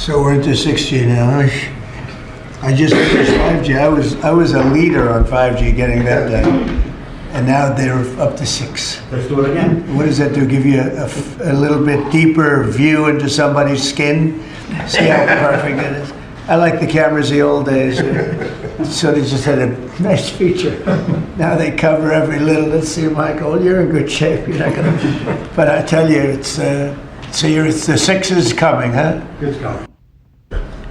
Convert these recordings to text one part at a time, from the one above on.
So we're into 6G now. I just finished 5G. I was a leader on 5G getting that done. And now they're up to 6. Let's do it again. What does that do? Give you a little bit deeper view into somebody's skin? See how perfect it is? I like the cameras the old days. So they just had a nice feature. Now they cover every little. Let's see, Michael, you're in good shape. You're not gonna. But I tell you, it's the 6 is coming, huh? It's coming.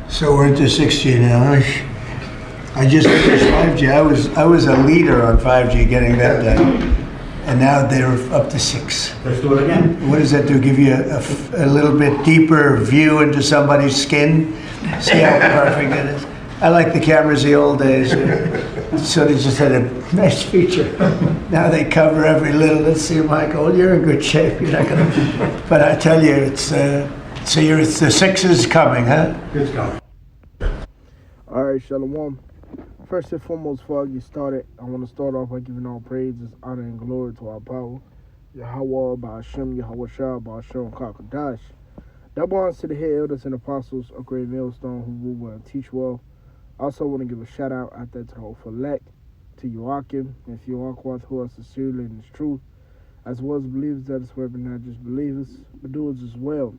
So we're into 6G now. I just finished 5G. I was a leader on 5G getting that done. And now they're up to 6. Let's do it again. What does that do? Give you a little bit deeper view into somebody's skin? See how perfect it is? I like the cameras the old days. So they just had a nice feature. Now they cover every little. Let's see, Michael, you're in good shape. You're not gonna. But I tell you, it's the 6 is coming, huh? It's coming. All right, Shalom. First and foremost, before I get started, I want to start off by giving all praises, honor, and glory to our power, Yahawah, bahasham, Rawchaa Qadash. That belongs to the head elders and apostles of Great Millstone who rule well and teach well. I also want to give a shout out there to the hopeful elect, to Yahawashi, and Yahawah, who are sincerely in this truth, as well as believers that is but not just believers, but doers as well.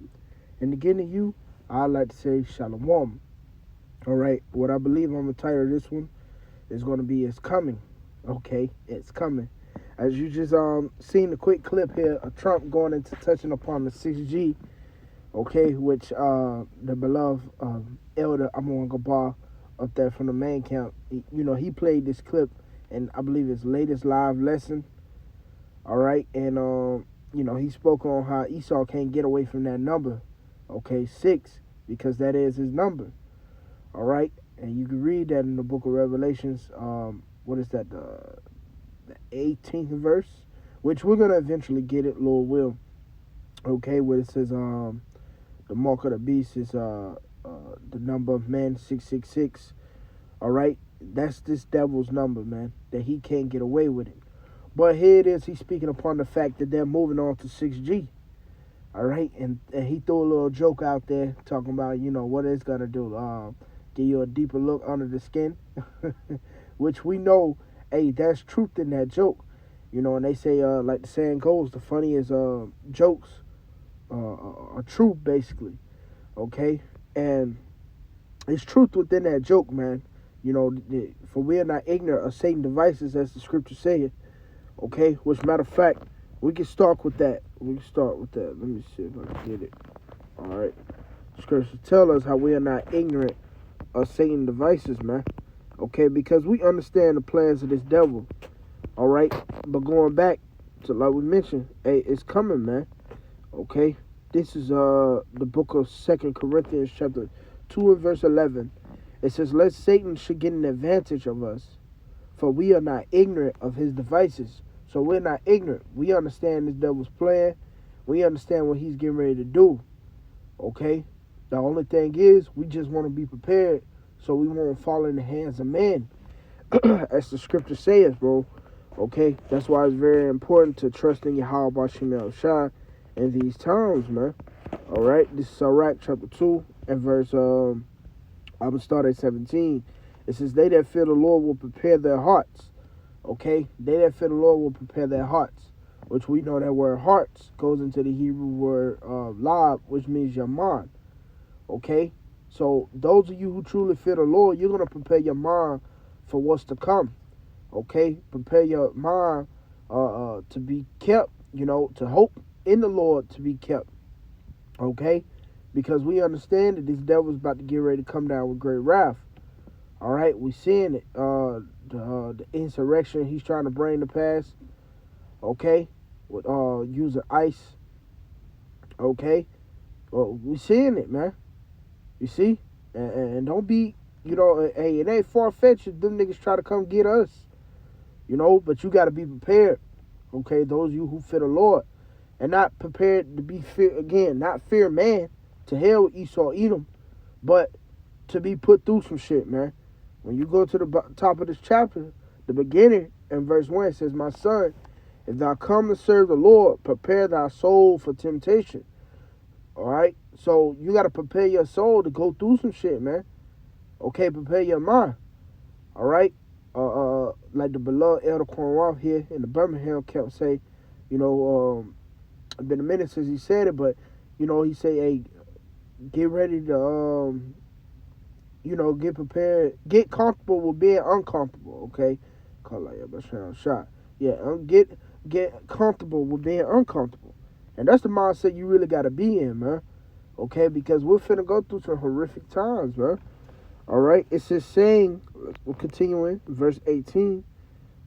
And again to you, I'd like to say Shalom. All right, what I believe I'm the title of this one is going to be It's Coming. Okay, it's coming. As you just seen the quick clip here of Trump going into touching upon the 6G, okay, which the beloved elder Amon Gabar up there from the main camp, he played this clip in, I believe, his latest live lesson. All right, and he spoke on how Esau can't get away from that number, okay, 6, because that is his number. All right, and you can read that in the book of Revelations. What is that? The 18th verse, which we're gonna eventually get it, Lord will. Okay, where it says the mark of the beast is the number of man 666. All right, that's this devil's number, man. That he can't get away with it. But here it is. He's speaking upon the fact that they're moving on to 6G. All right, and he threw a little joke out there talking about what it's gonna do. Give you a deeper look under the skin, which we know, hey, there's truth in that joke, and they say, like the saying goes, the funniest jokes are true, basically, okay, and it's truth within that joke, man, for we are not ignorant of Satan's devices, as the scripture says, okay, which, matter of fact, we can start with that, let me see if I can get it, all right, scripture tell us how we are not ignorant of Satan's devices, man. Okay, because we understand the plans of this devil. All right, but going back to, like we mentioned, hey, it's coming, man. Okay, this is the book of 2 Corinthians chapter 2 and verse 11. It says, "Lest Satan should get an advantage of us, for we are not ignorant of his devices." So we're not ignorant. We understand this devil's plan. We understand what he's getting ready to do. Okay. The only thing is, we just want to be prepared so we won't fall in the hands of men. As the scripture says, bro. Okay? That's why it's very important to trust in Yahawah in these times, man. Alright? This is Rawchaa chapter 2 and verse, I'm going to start at 17. It says, "They that fear the Lord will prepare their hearts." Okay? They that fear the Lord will prepare their hearts. Which we know that word hearts goes into the Hebrew word lab, which means your mind. Okay, so those of you who truly fear the Lord, you're going to prepare your mind for what's to come. Okay, prepare your mind to be kept, to hope in the Lord to be kept. Okay, because we understand that this devil's about to get ready to come down with great wrath. All right, we're seeing it, the insurrection he's trying to bring to pass. Okay, with using ice. Okay, well, we're seeing it, man. You see? And don't be, hey, it ain't far-fetched if them niggas try to come get us. But you got to be prepared. Okay? Those of you who fear the Lord. And not prepared to be not fear man. To hell with Esau, Edom. But to be put through some shit, man. When you go to the top of this chapter, the beginning, in verse 1, it says, "My son, if thou come to serve the Lord, prepare thy soul for temptation." All right. So you got to prepare your soul to go through some shit, man. Okay, prepare your mind. All right. Like the beloved Elder Cornwall here in the Birmingham kept saying, it's been a minute since he said it, but he say, hey, get ready to get prepared, get comfortable with being uncomfortable. Okay, call like a shot. Yeah, get comfortable with being uncomfortable, and that's the mindset you really got to be in, man. Okay, because we're finna go through some horrific times, man. All right, it's just saying. We're continuing, verse 18.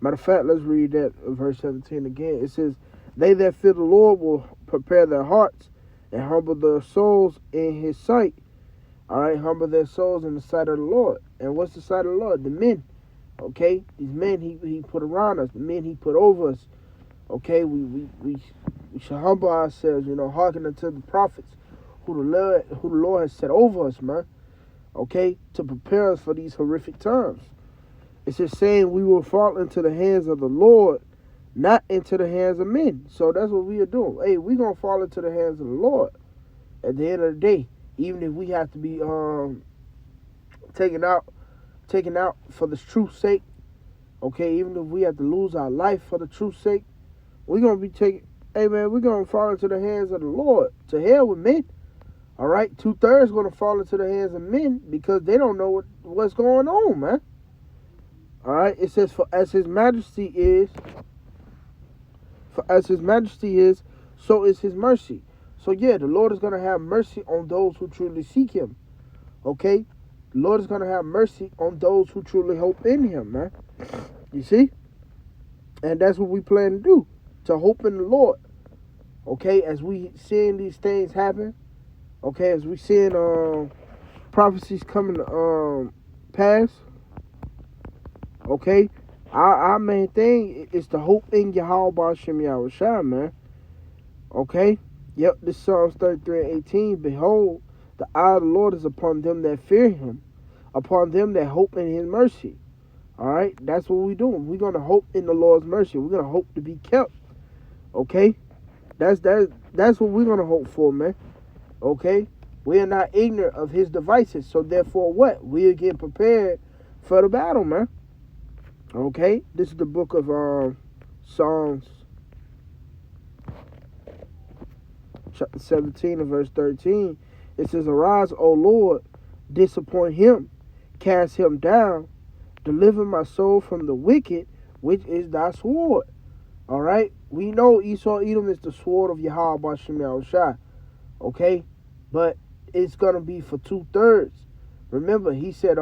Matter of fact, let's read that verse 17 again. It says, "They that fear the Lord will prepare their hearts and humble their souls in His sight." All right, humble their souls in the sight of the Lord. And what's the sight of the Lord? The men. Okay, these men He put around us, the men He put over us. Okay, we should humble ourselves. Hearken unto the prophets who the Lord has set over us, man. Okay, to prepare us for these horrific times. It's just saying we will fall into the hands of the Lord, not into the hands of men. So that's what we are doing. Hey, we're going to fall into the hands of the Lord at the end of the day. Even if we have to be taken out for the truth's sake. Okay, even if we have to lose our life for the truth's sake, we're going to be taken. Hey, man, we're going to fall into the hands of the Lord. To hell with men. All right, 2/3 going to fall into the hands of men because they don't know what's going on, man. All right, it says, "For as His Majesty is, so is His mercy." So yeah, the Lord is going to have mercy on those who truly seek Him. Okay, the Lord is going to have mercy on those who truly hope in Him, man. You see, and that's what we plan to do, to hope in the Lord. Okay, as we seeing these things happen. Okay, as we seeing prophecies coming to pass. Okay, our main thing is to hope in Yahawah bahasham Yahawashi, man. Okay, yep, this Psalms 33:18. "Behold, the eye of the Lord is upon them that fear Him, upon them that hope in His mercy." All right, that's what we're doing. We're gonna hope in the Lord's mercy. We're gonna hope to be kept. Okay, that's what we're gonna hope for, man. Okay, we are not ignorant of His devices, so therefore what? We are getting prepared for the battle, man. Okay, this is the book of Psalms, chapter 17 and verse 13. It says, "Arise, O Lord, disappoint him, cast him down, deliver my soul from the wicked, which is thy sword." All right, we know Esau Edom is the sword of Yahawah bahasham Yahawashi. Okay, but it's gonna be for 2/3. Remember, He said,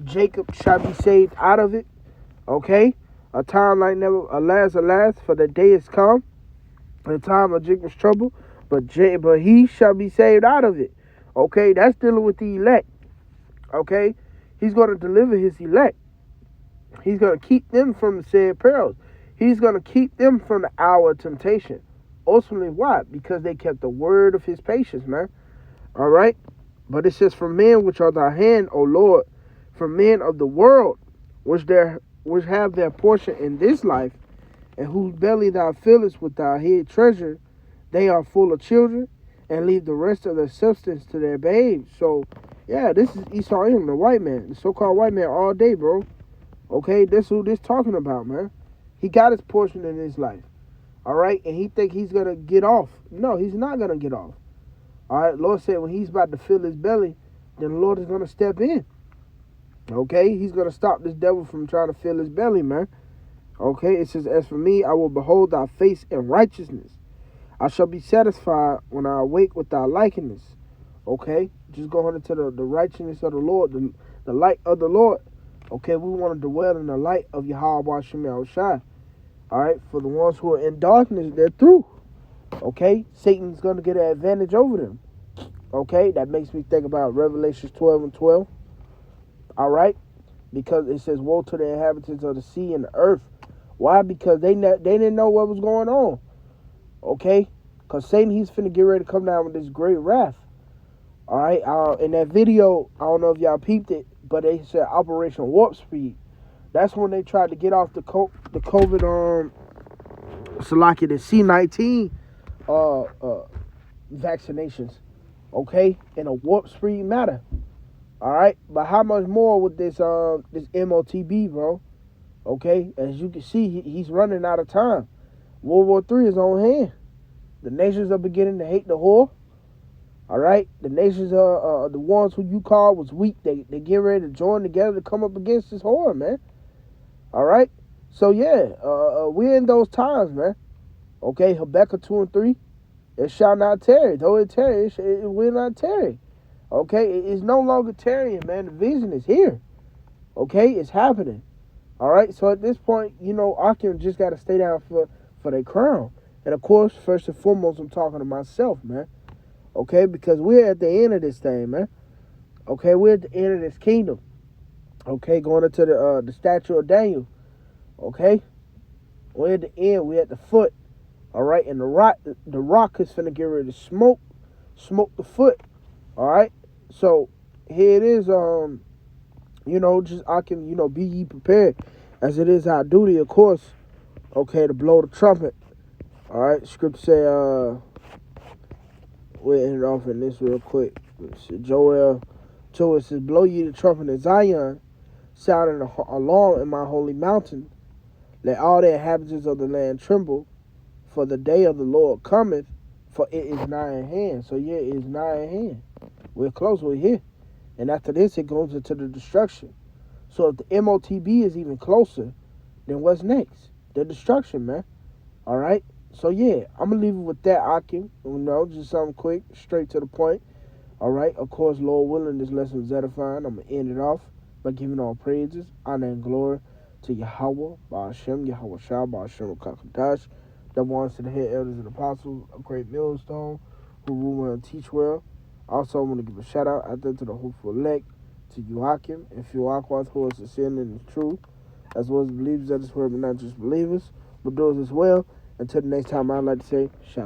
Jacob shall be saved out of it. Okay, a time like never, alas, for the day is come, the time of Jacob's trouble, but he shall be saved out of it. Okay, that's dealing with the elect. Okay, He's going to deliver His elect. He's going to keep them from the said perils. He's going to keep them from the hour of temptation. Ultimately, why? Because they kept the word of His patience, man. All right, but it says, "From men which are thy hand, O Lord, from men of the world, which have their portion in this life, and whose belly thou fillest with thy hid treasure, they are full of children, and leave the rest of their substance to their babes." So, yeah, this is Esau Edom, the white man, the so-called white man all day, bro. Okay, that's who this talking about, man. He got his portion in his life. All right, and he think he's going to get off. No, he's not going to get off. All right, Lord said when he's about to fill his belly, then the Lord is going to step in. Okay, He's going to stop this devil from trying to fill his belly, man. Okay, it says, "As for me, I will behold thy face in righteousness. I shall be satisfied when I awake with thy likeness." Okay, just going into the righteousness of the Lord, the light of the Lord. Okay, we want to dwell in the light of Yahawah bahasham Yahawashi. All right, for the ones who are in darkness, they're through. Okay, Satan's going to get an advantage over them. Okay, that makes me think about Revelation 12:12. All right, because it says, "Woe to the inhabitants of the sea and the earth." Why? Because they didn't know what was going on. Okay, because Satan, he's finna get ready to come down with this great wrath. All right, in that video, I don't know if y'all peeped it, but they said Operation Warp Speed. That's when they tried to get off the COVID Salaki, the C-19 vaccinations, okay, in a warp speed manner. All right, but how much more with this MOTB, bro? Okay, as you can see, he's running out of time. World War III is on hand. The nations are beginning to hate the whore. All right, the nations are the ones who you call was weak. They get ready to join together to come up against this whore, man. All right, so yeah, we're in those times, man. Okay, Habakkuk 2:3, it shall not tarry. Though it tarry, it will not tarry. Okay, it's no longer tarrying, man. The vision is here. Okay, it's happening. All right, so at this point, Akim just got to stay down for their crown. And of course, first and foremost, I'm talking to myself, man. Okay, because we're at the end of this thing, man. Okay, we're at the end of this kingdom. Okay, going into the statue of Daniel. Okay, we're at the end. We're at the foot. All right, and the rock is finna get ready to smoke the foot. All right, so here it is. Just I can be ye prepared, as it is our duty, of course. Okay, to blow the trumpet. All right, scripture say we'll end it off in this real quick. Joel says, blow ye the trumpet in Zion, sounding an alarm in my holy mountain. Let all the inhabitants of the land tremble, for the day of the Lord cometh, for it is nigh at hand. So yeah, it is nigh at hand. We're close, we're here. And after this, it goes into the destruction. So if the MOTB is even closer, then what's next? The destruction, man. All right? So yeah, I'm going to leave it with that, Akim. Just something quick, straight to the point. All right? Of course, Lord willing, this lesson is edifying. I'm going to end it off by giving all praises, honor, and glory to Yahawah, bahasham, Rawchaa Qadash, that belongs to the head elders and apostles, a great millstone, who rule well and teach well. Also, I want to give a shout out there to the hopeful elect, to you, Akim, and few Aquas who are sincere and true, as well as believers that this word, but not just believers, but those as well. Until the next time, I'd like to say, shout out.